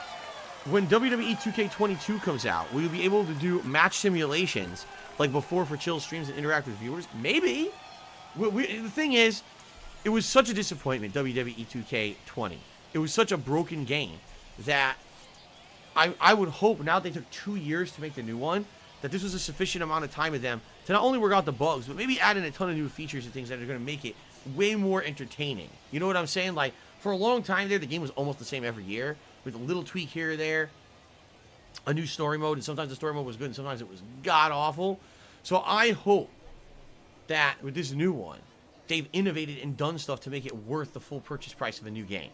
when WWE 2K22 comes out, will you be able to do match simulations like before for chill streams and interact with viewers? Maybe. The thing is, it was such a disappointment, WWE 2K20. It was such a broken game that I would hope, now that they took 2 years to make the new one, that this was a sufficient amount of time with them to not only work out the bugs, but maybe add in a ton of new features and things that are going to make it way more entertaining. You know what I'm saying? Like, for a long time there, the game was almost the same every year, with a little tweak here or there, a new story mode, and sometimes the story mode was good, and sometimes it was god-awful. So I hope that with this new one, they've innovated and done stuff to make it worth the full purchase price of a new game.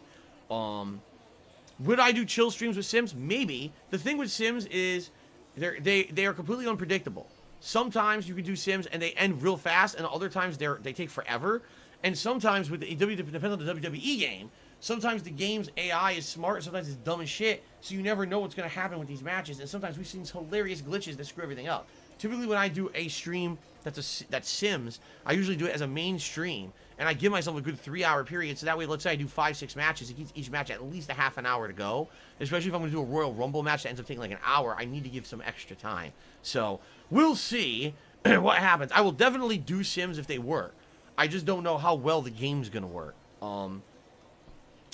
Would I do chill streams with Sims? Maybe. The thing with Sims is they are completely unpredictable. Sometimes you can do Sims and they end real fast, and other times they take forever. And sometimes with depends on the WWE game, sometimes the game's AI is smart, sometimes it's dumb as shit, so you never know what's going to happen with these matches, and sometimes we've seen hilarious glitches that screw everything up. Typically when I do a stream that's Sims, I usually do it as a main stream, and I give myself a good 3-hour period, so that way, let's say I do 5-6 matches, it keeps each match at least a half an hour to go, especially if I'm going to do a Royal Rumble match that ends up taking like an hour, I need to give some extra time. So, we'll see what happens. I will definitely do Sims if they work. I just don't know how well the game's going to work. And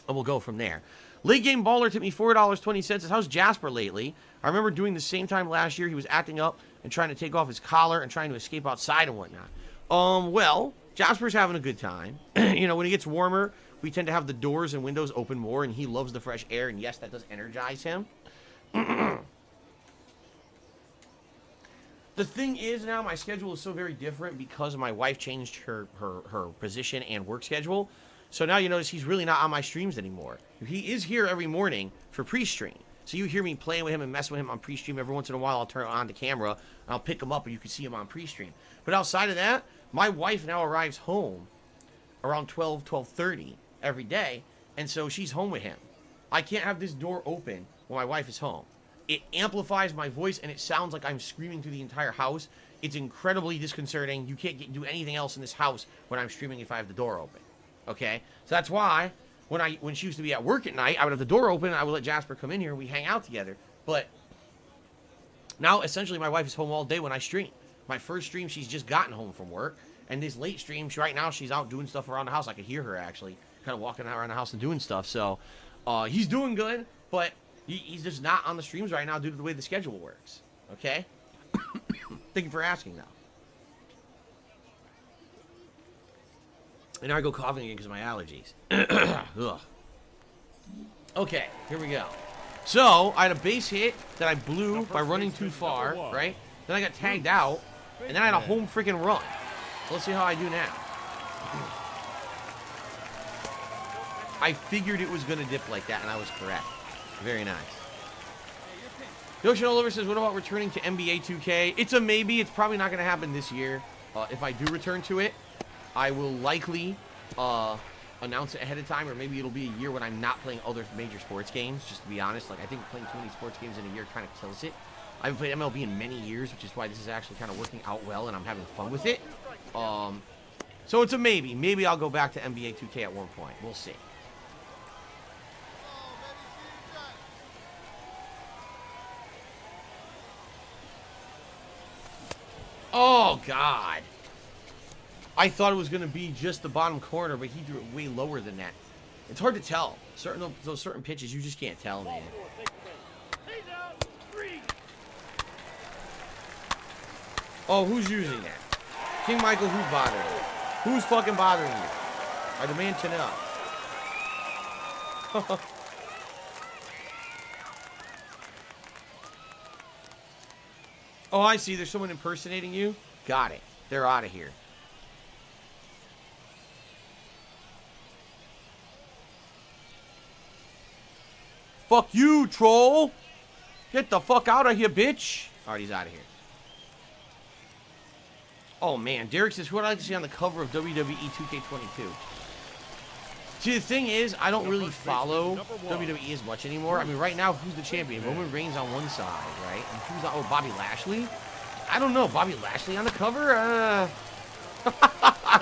we'll go from there. Late Game Baller took me $4.20. Says, how's Jasper lately? I remember doing the same time last year. He was acting up and trying to take off his collar and trying to escape outside and whatnot. Well, Jasper's having a good time. You know, when it gets warmer, we tend to have the doors and windows open more, and he loves the fresh air, and yes, that does energize him. The thing is now, my schedule is so very different because my wife changed her position and work schedule. So now you notice he's really not on my streams anymore. He is here every morning for pre-stream. So you hear me playing with him and messing with him on pre-stream. Every once in a while, I'll turn on the camera, and I'll pick him up, and you can see him on pre-stream. But outside of that, my wife now arrives home around 12:30 every day, and so she's home with him. I can't have this door open when my wife is home. it amplifies my voice, and it sounds like I'm screaming through the entire house. It's incredibly disconcerting. You can't do anything else in this house when I'm streaming if I have the door open. Okay? So that's why when she used to be at work at night, I would have the door open, and I would let Jasper come in here, and we hang out together. But now, essentially, my wife is home all day when I stream. My first stream, she's just gotten home from work. And this late stream, right now, she's out doing stuff around the house. I could hear her, actually, kind of walking around the house and doing stuff. So, he's doing good, but he's just not on the streams right now due to the way the schedule works. Okay? Thank you for asking, though. And now I go coughing again because of my allergies. Ugh. Okay, here we go. So, I had a base hit that I blew by running too far, right? Then I got tagged out, and then I had a home freaking run. So let's see how I do now. I figured it was going to dip like that, and I was correct. Very nice. Yoshi Oliver says, what about returning to NBA 2K? It's a maybe. It's probably not going to happen this year. If I do return to it, I will likely announce it ahead of time, or maybe it'll be a year when I'm not playing other major sports games, just to be honest. Like, I think playing too many sports games in a year kind of kills it. I haven't played MLB in many years, which is why this is actually kind of working out well, and I'm having fun with it. So it's a maybe. Maybe I'll go back to NBA 2K at one point. We'll see. Oh, God. I thought it was going to be just the bottom corner, but he threw it way lower than that. It's hard to tell. Those certain pitches, you just can't tell, man. Oh, who's using that? King Michael, who's bothering you? Who's fucking bothering you? I demand to know. Oh, I see. There's someone impersonating you. Got it. They're out of here. Fuck you, troll. Get the fuck out of here, bitch. All right, he's out of here. Oh, man. Derek says, who would I like to see on the cover of WWE 2K22? See, the thing is, I don't really follow WWE as much anymore. I mean, right now, who's the champion? Roman Reigns on one side, right? And who's on... Oh, Bobby Lashley? I don't know. Bobby Lashley on the cover? I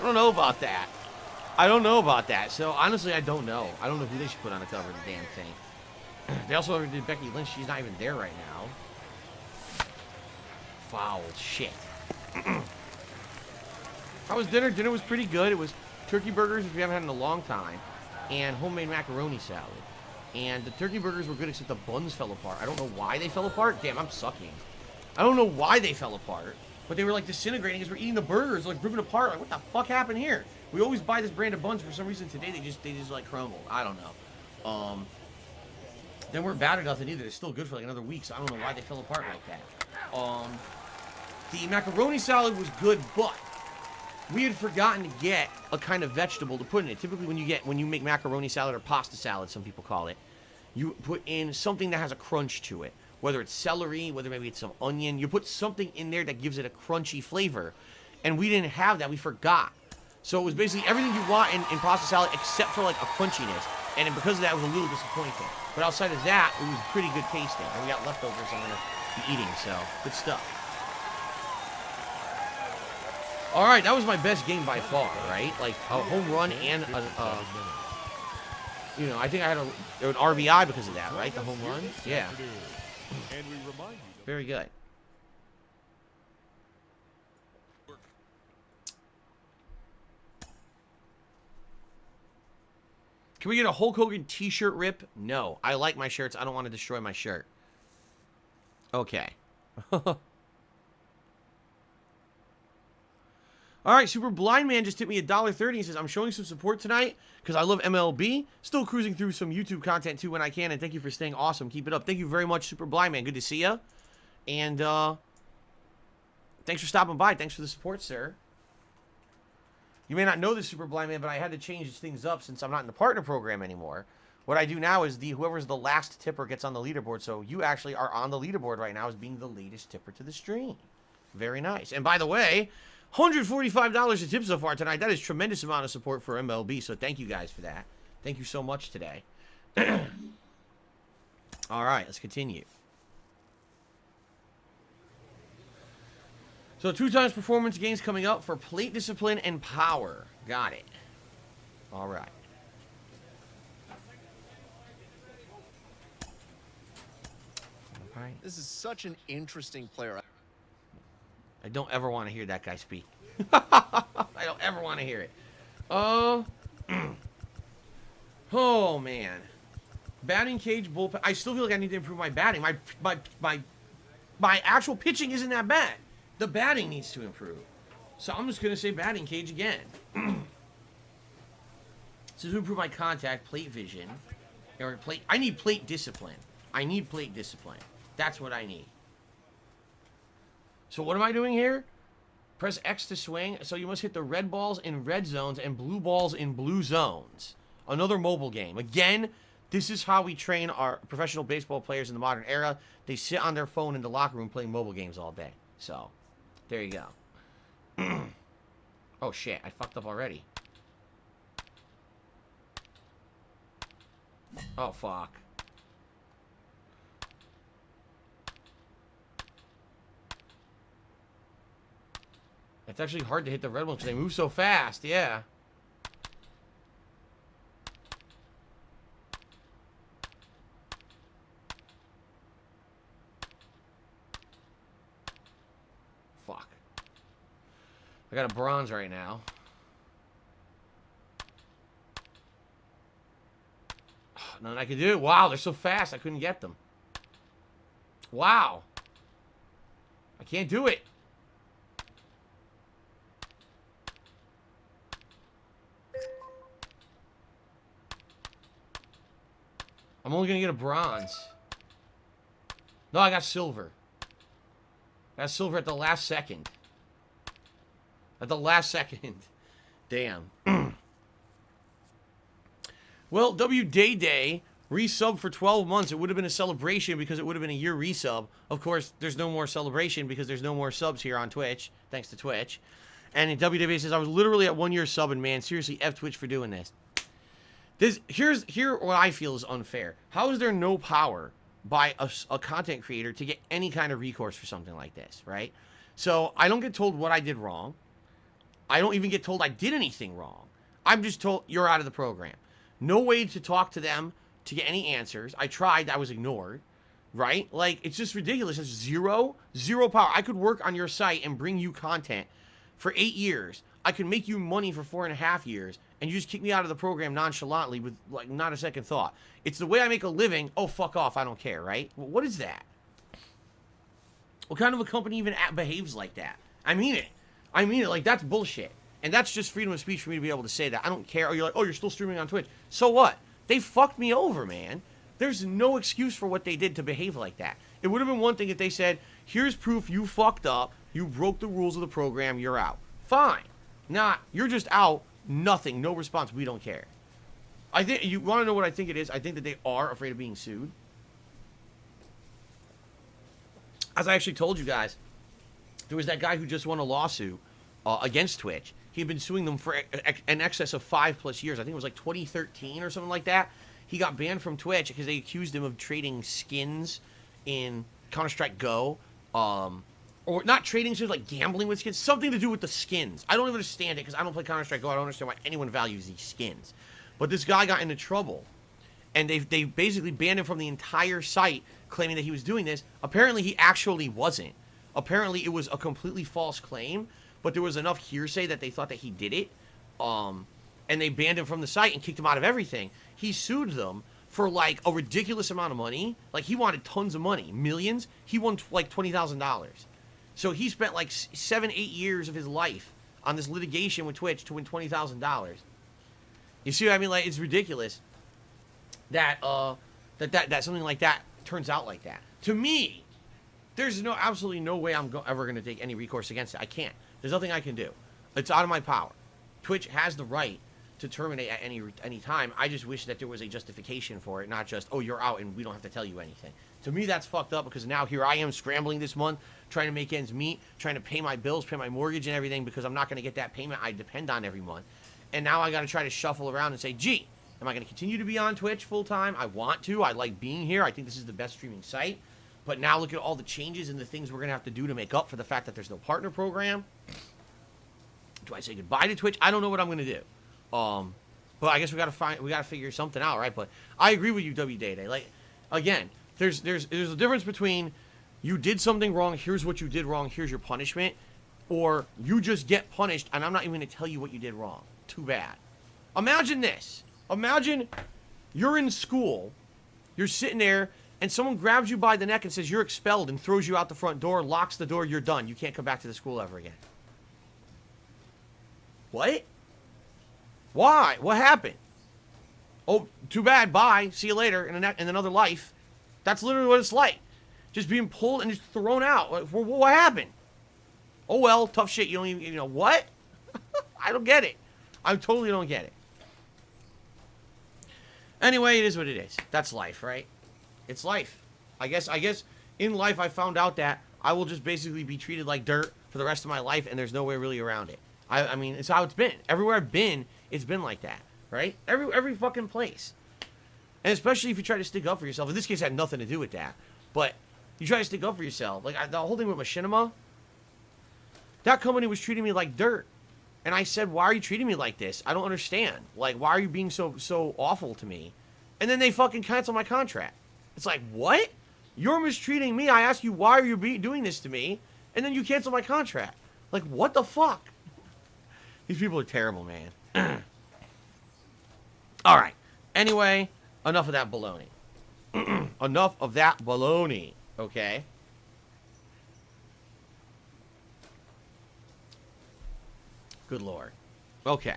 don't know about that. I don't know about that. So, honestly, I don't know. I don't know who they should put on the cover of the damn thing. They also did Becky Lynch. She's not even there right now. Foul shit. How was dinner? Dinner was pretty good. It was turkey burgers, which we haven't had in a long time, and homemade macaroni salad. And the turkey burgers were good, except the buns fell apart. I don't know why they fell apart. Damn, I'm sucking. I don't know why they fell apart, but they were like disintegrating as we're eating the burgers, like ripping apart. Like, what the fuck happened here? We always buy this brand of buns. For some reason today they just like crumbled. I don't know. They weren't bad or nothing either. They're still good for like another week, so I don't know why they fell apart like that. The macaroni salad was good, but we had forgotten to get a kind of vegetable to put in it. Typically when you make macaroni salad or pasta salad, some people call it, you put in something that has a crunch to it. Whether it's celery, whether maybe it's some onion, you put something in there that gives it a crunchy flavor. And we didn't have that, we forgot. So it was basically everything you want in pasta salad except for like a crunchiness. And because of that, it was a little disappointing. But outside of that, it was pretty good tasting. And we got leftovers I'm going to be eating, so good stuff. All right, that was my best game by far, right? Like a home run and you know, I think I had an RBI because of that, right? The home run? Yeah. Very good. Can we get a Hulk Hogan t-shirt rip? No. I like my shirts. I don't want to destroy my shirt. Okay. All right, Super Blind Man just tipped me $1.30. He says, I'm showing some support tonight because I love MLB. Still cruising through some YouTube content, too, when I can. And thank you for staying awesome. Keep it up. Thank you very much, Super Blind Man. Good to see you. And thanks for stopping by. Thanks for the support, sir. You may not know this, Super Blind Man, but I had to change things up since I'm not in the partner program anymore. What I do now is whoever's the last tipper gets on the leaderboard. So you actually are on the leaderboard right now as being the latest tipper to the stream. Very nice. And by the way, $145 to tip so far tonight. That is a tremendous amount of support for MLB, so thank you guys for that. Thank you so much today. All right, let's continue. So 2 times performance gains coming up for plate discipline and power. Got it. All right. This is such an interesting player. I don't ever want to hear that guy speak. I don't ever want to hear it. Oh man. Batting cage, bullpen. I still feel like I need to improve my batting. My actual pitching isn't that bad. The batting needs to improve. So I'm just going to say batting cage again. So to improve my contact, plate vision, or plate, I need plate discipline. I need plate discipline. That's what I need. So what am I doing here? Press X to swing. So you must hit the red balls in red zones and blue balls in blue zones. Another mobile game. Again, this is how we train our professional baseball players in the modern era. They sit on their phone in the locker room playing mobile games all day. So, there you go. Oh shit, I fucked up already. Oh fuck. It's actually hard to hit the red ones because they move so fast, yeah. Fuck. I got a bronze right now. Nothing I can do. Wow, they're so fast I couldn't get them. Wow. I can't do it. I'm only going to get a bronze. No, I got silver. I got silver at the last second. At the last second. Damn. Well, W Day Day resub for 12 months. It would have been a celebration because it would have been a year resub. Of course, there's no more celebration because there's no more subs here on Twitch, thanks to Twitch. And in W Day Day says, I was literally at 1 year subbing, man. Seriously, F Twitch for doing this. Here what I feel is unfair. How is there no power by a content creator to get any kind of recourse for something like this, right? So I don't get told what I did wrong. I don't even get told I did anything wrong. I'm just told you're out of the program. No way to talk to them to get any answers. I tried, I was ignored, right? Like, it's just ridiculous. It's zero power. I could work on your site and bring you content for 8 years. I could make you money for 4.5 years, and you just kick me out of the program nonchalantly with, like, not a second thought. It's the way I make a living. Oh, fuck off. I don't care, right? Well, what is that? What kind of a company even behaves like that? I mean it. Like, that's bullshit. And that's just freedom of speech for me to be able to say that. I don't care. Oh, you're like, oh, you're still streaming on Twitch. So what? They fucked me over, man. There's no excuse for what they did to behave like that. It would have been one thing if they said, here's proof you fucked up, you broke the rules of the program, you're out. Fine. Nah, you're just out, nothing, no response, we don't care. I think, you want to know what I think it is? I think that they are afraid of being sued. As I actually told you guys, there was that guy who just won a lawsuit against Twitch. He'd been suing them for an excess of 5+ years. I think it was like 2013 or something like that. He got banned from Twitch because they accused him of trading skins in Counter-Strike Go. Or not trading skins, like gambling with skins. Something to do with the skins. I don't even understand it because I don't play Counter-Strike Go. I don't understand why anyone values these skins. But this guy got into trouble. And they basically banned him from the entire site, claiming that he was doing this. Apparently, he actually wasn't. Apparently, it was a completely false claim. But there was enough hearsay that they thought that he did it. And they banned him from the site and kicked him out of everything. He sued them for, like, a ridiculous amount of money. Like, he wanted tons of money. Millions. He won, like, $20,000. So he spent, like, 7-8 years of his life on this litigation with Twitch to win $20,000. You see what I mean? Like, it's ridiculous that something like that turns out like that. To me, there's absolutely no way I'm ever going to take any recourse against it. I can't. There's nothing I can do. It's out of my power. Twitch has the right to terminate at any time. I just wish that there was a justification for it, not just, oh, you're out and we don't have to tell you anything. To me, that's fucked up because now here I am scrambling this month, trying to make ends meet, trying to pay my bills, pay my mortgage and everything because I'm not going to get that payment I depend on every month. And now I got to try to shuffle around and say, gee, am I going to continue to be on Twitch full time? I want to. I like being here. I think this is the best streaming site. But now look at all the changes and the things we're going to have to do to make up for the fact that there's no partner program. Do I say goodbye to Twitch? I don't know what I'm going to do. But I guess we got to figure something out, right? But I agree with you, W Day Day. Like, again, there's a difference between you did something wrong, here's what you did wrong, here's your punishment, or you just get punished and I'm not even going to tell you what you did wrong. Too bad. Imagine this. Imagine you're in school, you're sitting there, and someone grabs you by the neck and says you're expelled and throws you out the front door, locks the door, you're done. You can't come back to the school ever again. What? Why? What happened? Oh, too bad. Bye. See you later in another life. That's literally what it's like. Just being pulled and just thrown out. What happened? Oh, well, tough shit. You don't even, you know, what? I don't get it. I totally don't get it. Anyway, it is what it is. That's life, right? It's life. I guess in life I found out that I will just basically be treated like dirt for the rest of my life and there's no way really around it. I mean, it's how it's been. Everywhere I've been, it's been like that, right? Every fucking place. And especially if you try to stick up for yourself. In this case, it had nothing to do with that. But you try to stick up for yourself. Like, the whole thing with Machinima, that company was treating me like dirt. And I said, why are you treating me like this? I don't understand. Like, why are you being so awful to me? And then they fucking cancel my contract. It's like, what? You're mistreating me. I ask you, why are you doing this to me? And then you cancel my contract. Like, what the fuck? These people are terrible, man. All right. Anyway, enough of that baloney. Enough of that baloney. Okay? Good Lord. Okay.